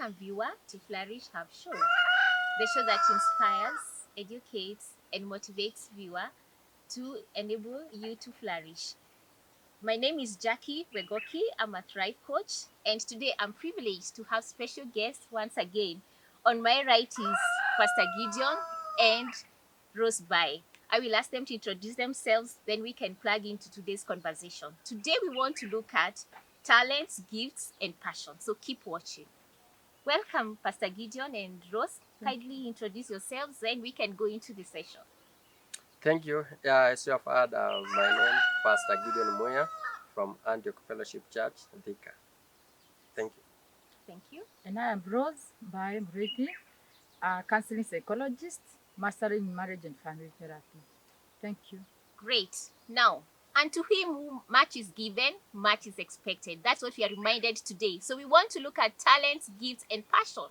welcome viewer to Flourish Hub Show, the show that inspires, educates, and motivates viewer to enable you to flourish. My name is Jackie Regoki. I'm a Thrive Coach, and today I'm privileged to have special guests once again. On my right is Pastor Gideon and Rose Bai. I will ask them to introduce themselves, then we can plug into today's conversation. Today we want to look at talents, gifts, and passion. So keep watching. Welcome, Pastor Gideon and Rose. Kindly introduce yourselves, then we can go into the session. Thank you. As you have heard, my name Pastor Gideon Moya from Antioch Fellowship Church, Thika. Thank you. Thank you. And I am Rose by Mriti, a counseling psychologist, mastering in marriage and family therapy. Thank you. Great. Now, and to him who much is given, much is expected. That's what we are reminded today. So we want to look at talents, gifts, and passion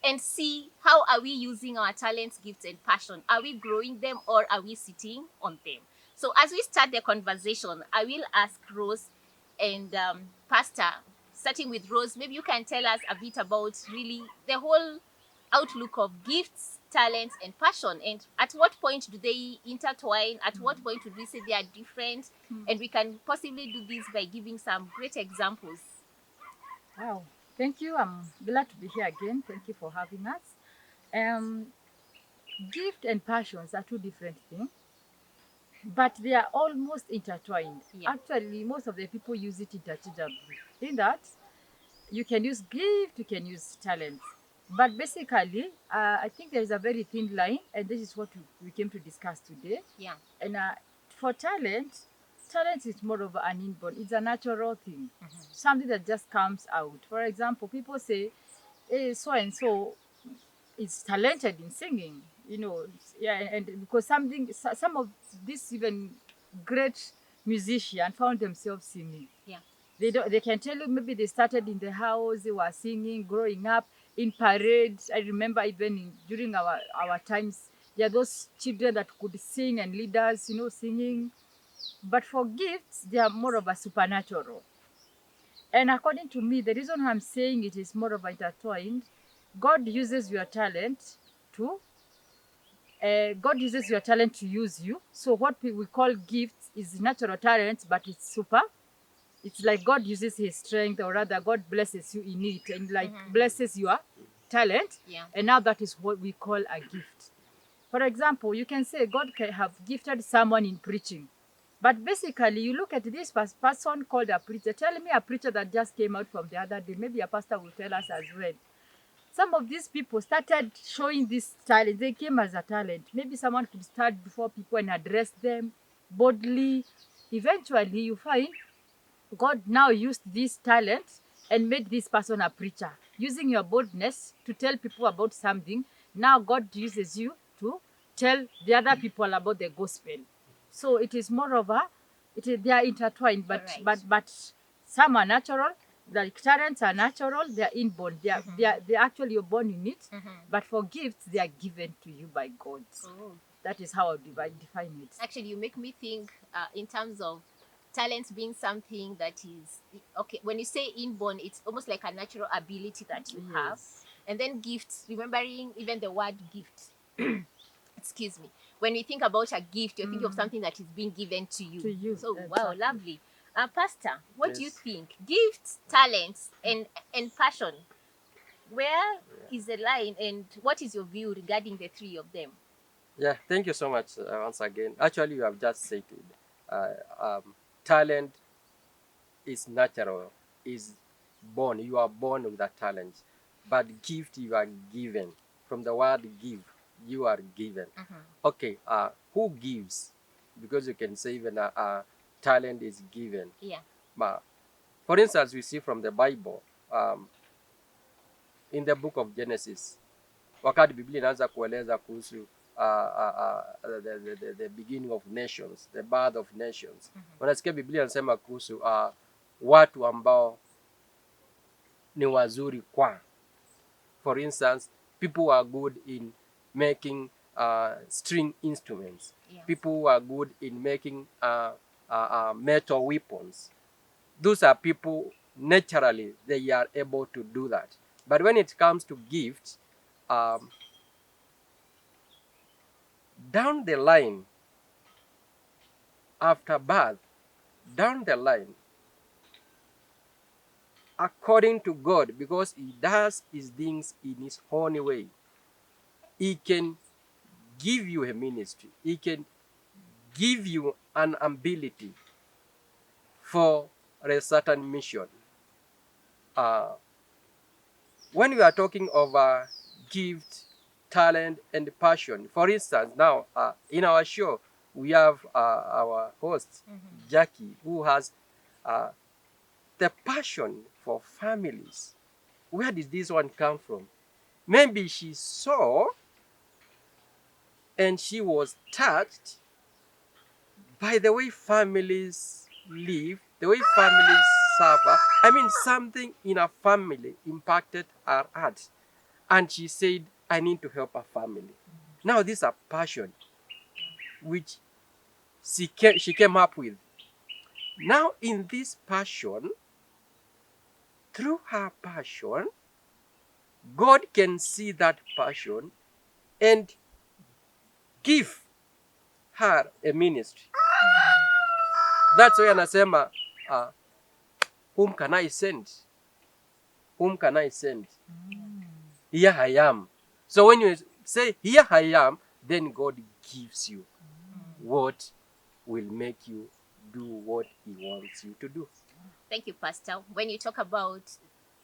and see how are we using our talents, gifts, and passion. Are we growing them or are we sitting on them? So as we start the conversation, I will ask Rose and Pastor, starting with Rose, maybe you can tell us a bit about really the whole outlook of gifts, talents, and passion. And at what point do they intertwine? At what point would we say they are different? And we can possibly do this by giving some great examples. Wow. Thank you. I'm glad to be here again. Thank you for having us. Um, Gift and passions are two different things, but they are almost intertwined. Yeah. Actually, most of the people use it interchangeably. In that, you can use gift, you can use talent. But basically, I think there is a very thin line, and this is what we came to discuss today. Yeah. And for talent is more of an inborn. It's a natural thing, something that just comes out. For example, people say, "Hey, so and so is talented in singing," yeah, and because some of these even great musicians found themselves singing. Yeah. They can tell you maybe they started in the house, they were singing growing up in parades. I remember even during our times, there are those children that could sing and leaders, singing. But for gifts, they are more of a supernatural. And according to me, the reason I'm saying it is more of intertwined, God uses your talent to God uses your talent to use you. So what we call gifts is natural talent, but it's super. It's like God uses his strength, or rather God blesses you in it, and like blesses your talent. Yeah. And now that is what we call a gift. For example, you can say God can have gifted someone in preaching. But basically, you look at this person called a preacher. Tell me a preacher that just came out from the other day. Maybe a pastor will tell us as well. Some of these people started showing this talent. They came as a talent. Maybe someone could stand before people and address them boldly. Eventually, you find God now used this talent and made this person a preacher. Using your boldness to tell people about something, now God uses you to tell the other people about the gospel. So it is more of they are intertwined, but Alright. but some are natural. The talents are natural; they are inborn. They actually you're born in it. But for gifts, they are given to you by God. Oh. That is how I define it. Actually, you make me think in terms of talents being something that is okay. When you say inborn, it's almost like a natural ability that you have. Yes. And then gifts, remembering even the word gift. Excuse me. When you think about a gift, you're thinking of something that is being given to you. To you, So wow, exactly. lovely. Pastor, what do you Yes. think? Gifts, talents, and passion. Where is the line, and what is your view regarding the three of them? Yeah. Thank you so much once again. Actually, you have just said it. Talent is natural, is born. You are born with a talent, but gift you are given. From the word give, you are given. Okay. Who gives? Because you can say even a talent is given. Yeah. But for instance, we see from the Bible, in the book of Genesis, wakati Biblia inaanza kueleza kuhusu the beginning of nations, the birth of nations. Unasikia Biblia inasema kuhusu watu ambao ni wazuri kwa. For instance, people who are good in making string instruments. Yeah. People who are good in making metal weapons. Those are people, naturally, they are able to do that. But when it comes to gifts, um, down the line, after birth, down the line, according to God, because He does His things in His own way, He can give you a ministry. He can give you an ability for a certain mission. Uh, when we are talking of gift, talent, and passion, for instance, now in our show, we have our host, Jackie, who has uh, the passion for families. Where did this one come from? Maybe she saw and she was touched by the way families live, the way families suffer. I mean, something in a family impacted her heart. And she said, I need to help her family. Now, this is a passion which she came up with. Now, in this passion, through her passion, God can see that passion and give her a ministry. That's why anasema, whom can I send? Whom can I send? Here I am. So when you say, here I am, then God gives you what will make you do what He wants you to do. Thank you, Pastor. When you talk about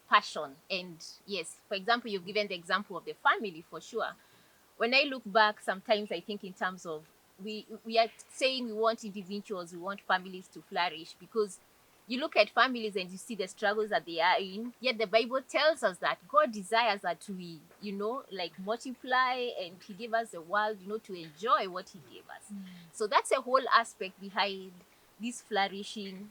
passion, and yes, for example, you've given the example of the family for sure. When I look back, sometimes I think in terms of we are saying we want individuals, we want families to flourish, because you look at families and you see the struggles that they are in. Yet the Bible tells us that God desires that we, like multiply, and He gave us the world, to enjoy what He gave us. So that's a whole aspect behind this flourishing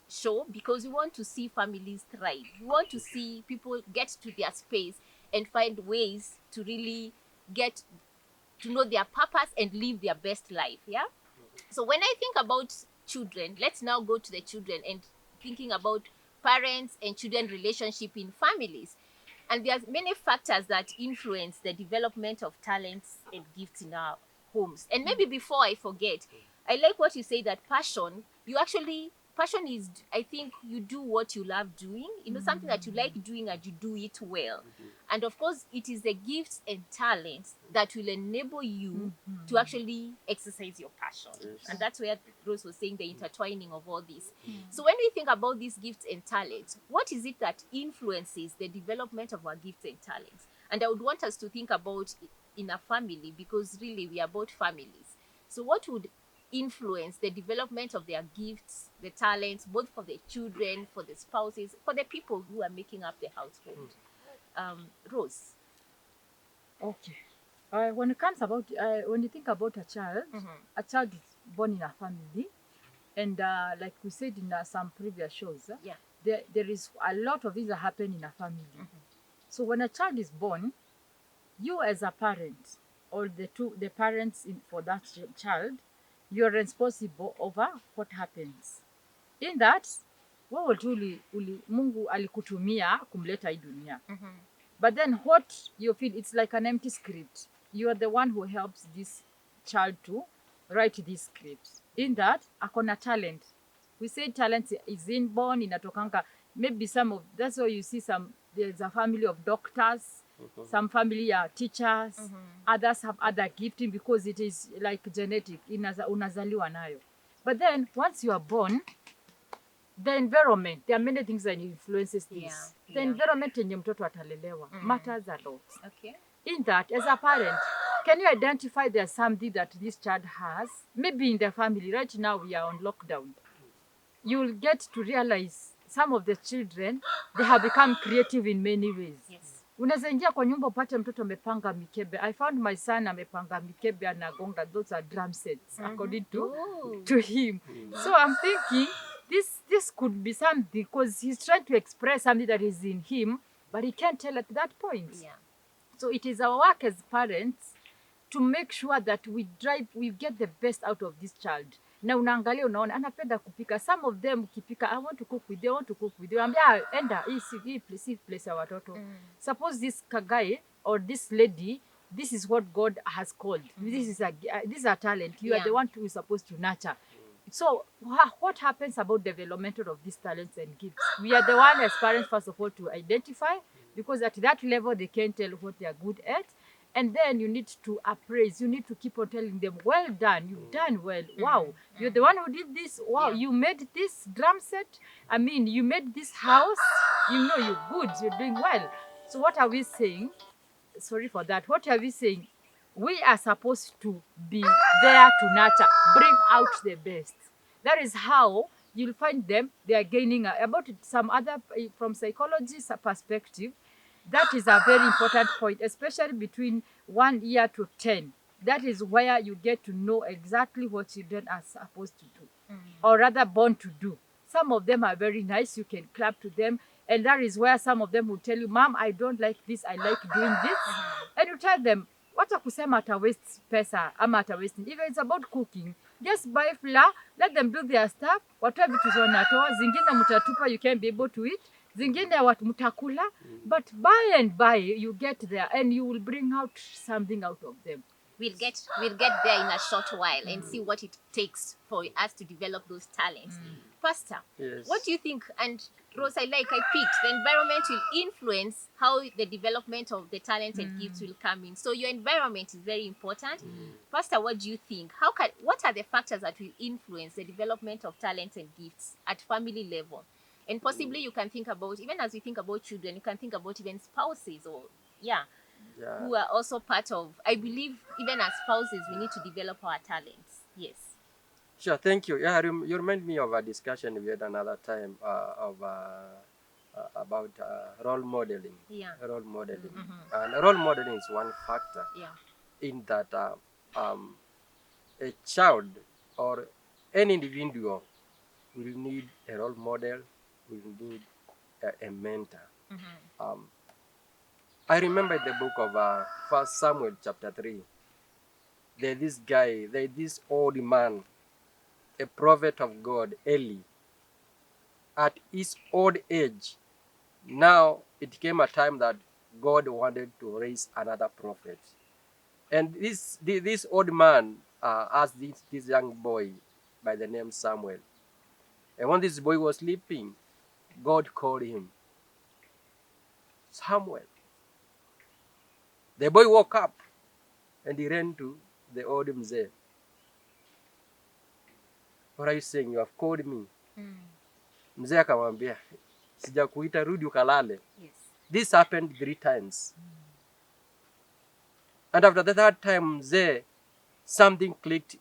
show, because we want to see families thrive. We want to see people get to their space and find ways to really get to know their purpose and live their best life. Yeah. So when I think about children, let's now go to the children and thinking about parents and children relationship in families. And there's many factors that influence the development of talents and gifts in our homes. And maybe before I forget, I like what you say, that passion is, I think, you do what you love doing, something that you like doing and you do it well. And of course, it is the gifts and talents that will enable you to actually exercise your passion. Yes. And that's where Rose was saying the intertwining of all this. So when we think about these gifts and talents, what is it that influences the development of our gifts and talents? And I would want us to think about in a family, because really we are both families. So what would influence the development of their gifts, the talents, both for the children, for the spouses, for the people who are making up the household? Rose. Okay. When it comes about, when you think about a child is born in a family, and like we said in some previous shows, there is a lot of things that happen in a family. So when a child is born, you as a parent, or the parents for that child, you're responsible over what happens. In that, wewe tu Mungu alikutumia kumleta hii dunia. But then what you feel, it's like an empty script. You are the one who helps this child to write this script. In that, akona talent. We say talent is inborn, inatokanga. Maybe that's why you see there's a family of doctors, some family are teachers, others have other gifting, because it is like genetic, unazaliwa nayo. But then, once you are born, the environment, there are many things that influences this. The environment yenye mtoto atalelewa matters a lot. Okay. In that, as a parent, can you identify there's something that this child has? Maybe in the family, right now we are on lockdown. You'll get to realize some of the children, they have become creative in many ways. Yes. Unaweza ingia kwa nyumba upate mtoto amepanga mikebe. I found my son amepanga mikebe anagonga. Those are drum sets, according to him. So I'm thinking, this could be something, because he's trying to express something that is in him, but he can't tell at that point. Yeah. So it is our work as parents to make sure that we get the best out of this child. na unaangalia unaona anapenda kupika. Some of them ukipika, I want to cook with you, I want to cook with you. Ambia enda hii place ya watoto. Suppose this guy or this lady, this is what God has called. This is a talent. You are the one who is supposed to nurture. So what happens about development of these talents and gifts? We are the one as parents, first of all, to identify, because at that level they can tell what they are good at. And then you need to appraise. You need to keep on telling them, well done, you've done well. Wow, you're the one who did this. Wow, you made this drum set. I mean, you made this house. You know, you're good, you're doing well. So what are we saying? Sorry for that. What are we saying? We are supposed to be there to nurture, bring out the best. That is how you'll find them. They are gaining about some other, from psychology's perspective. That is a very important point, especially between 1 year to 10. That is where you get to know exactly what children are supposed to do, or rather born to do. Some of them are very nice. You can clap to them. And that is where some of them will tell you, Mom, I don't like this. I like doing this. And you tell them, wacha kusema ata waste pesa ama ata waste. If it's about cooking, just buy flour, let them do their stuff. Watoa vitu zonatoa, zingine mutatupa, you can be able to eat. Zingine mutakula, but by and by you get there and you will bring out something out of them. We'll get there in a short while and see what it takes for us to develop those talents. Pastor, Yes. what do you think? And Rose, I picked the environment will influence how the development of the talent and gifts will come in. So your environment is very important. Pastor, what do you think? What are the factors that will influence the development of talents and gifts at family level? And possibly you can think about, even as we think about children, you can think about even spouses or who are also part of, I believe, even as spouses, we need to develop our talents. Yes. Sure, thank you. Yeah, you remind me of a discussion we had another time about role modeling. Yeah. Role modeling. And role modeling is one factor in that a child or any individual will need a role model, will need a mentor. I remember the book of 1 Samuel chapter 3. There's this old man, a prophet of God, Eli. At his old age, now it came a time that God wanted to raise another prophet. And this old man asked this young boy by the name Samuel. And when this boy was sleeping, God called him, Samuel. The boy woke up and he ran to the old mzee. What are you saying? You have called me. Mzee akamwambia, sijakuita, rudi ukalale. Yes. This happened 3 times. And after the 3rd time, mzee, something clicked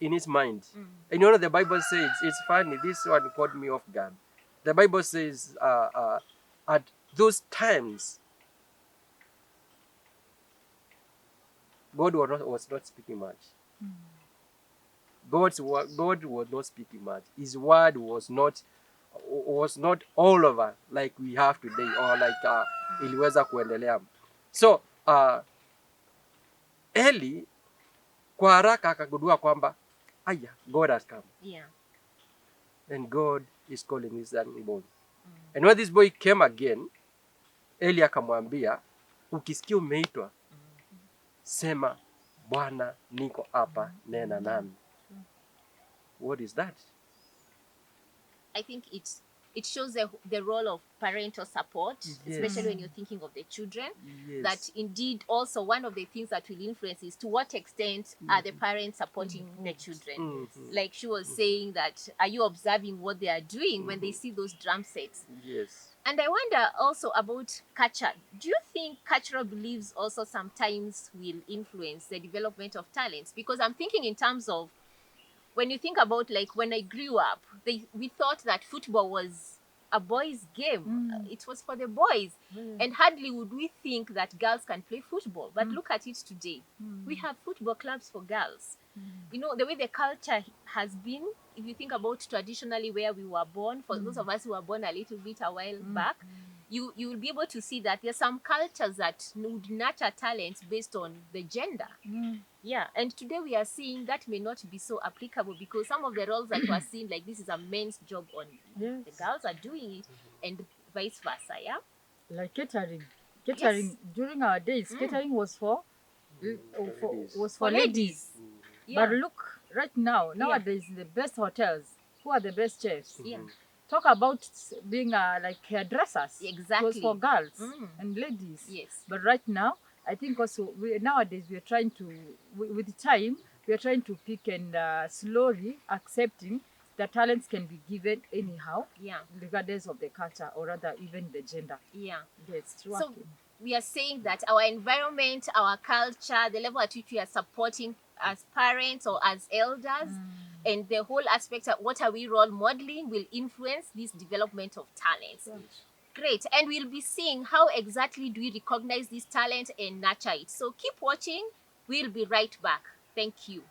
in his mind. And you know the Bible says, it's funny, this one caught me off guard. The Bible says at those times, God was not speaking much. God was not speaking much. His word was not all over like we have today, or like iliweza kuendelea. So Eli kwa haraka akagundua kwamba aya, God has come. Yeah. And God is calling this young boy. And when this boy came again, Eli akamwambia, ukisikia umeitwa, sema, Bwana niko hapa, nena nami. What is that? I think it shows the role of parental support, especially when you're thinking of the children. Yes. That indeed also one of the things that will influence is to what extent are the parents supporting the children. Like she was saying that, are you observing what they are doing when they see those drum sets? Yes. And I wonder also about culture. Do you think cultural beliefs also sometimes will influence the development of talents? Because I'm thinking in terms of, when you think about, like, when I grew up, we thought that football was a boys' game. It was for the boys. And hardly would we think that girls can play football. But look at it today. We have football clubs for girls. You know, the way the culture has been, if you think about traditionally where we were born, for those of us who were born a little bit a while back, you will be able to see that there's some cultures that would nurture talents based on the gender. Yeah, and today we are seeing that may not be so applicable because some of the roles that we're seeing, like this is a men's job only. Yes. The girls are doing it, and vice versa. Yeah. Like catering. Catering during our days, catering was for, ladies. was for ladies. Yeah. But look, right now, nowadays, the best hotels, who are the best chefs? Yeah. Talk about being like hairdressers. It was Exactly. for girls and ladies. Yes. But right now, I think also nowadays we are trying to, with time, we are trying to pick and slowly accepting that talents can be given anyhow, Yeah. regardless of the culture or rather even the gender. Yeah. Yes, it's So working. we are saying that our environment, our culture, the level at which we are supporting as parents or as elders, and the whole aspect of what are we role modeling will influence this development of talents. Great. And we'll be seeing how exactly do we recognize this talent and nurture it. So keep watching. We'll be right back. Thank you.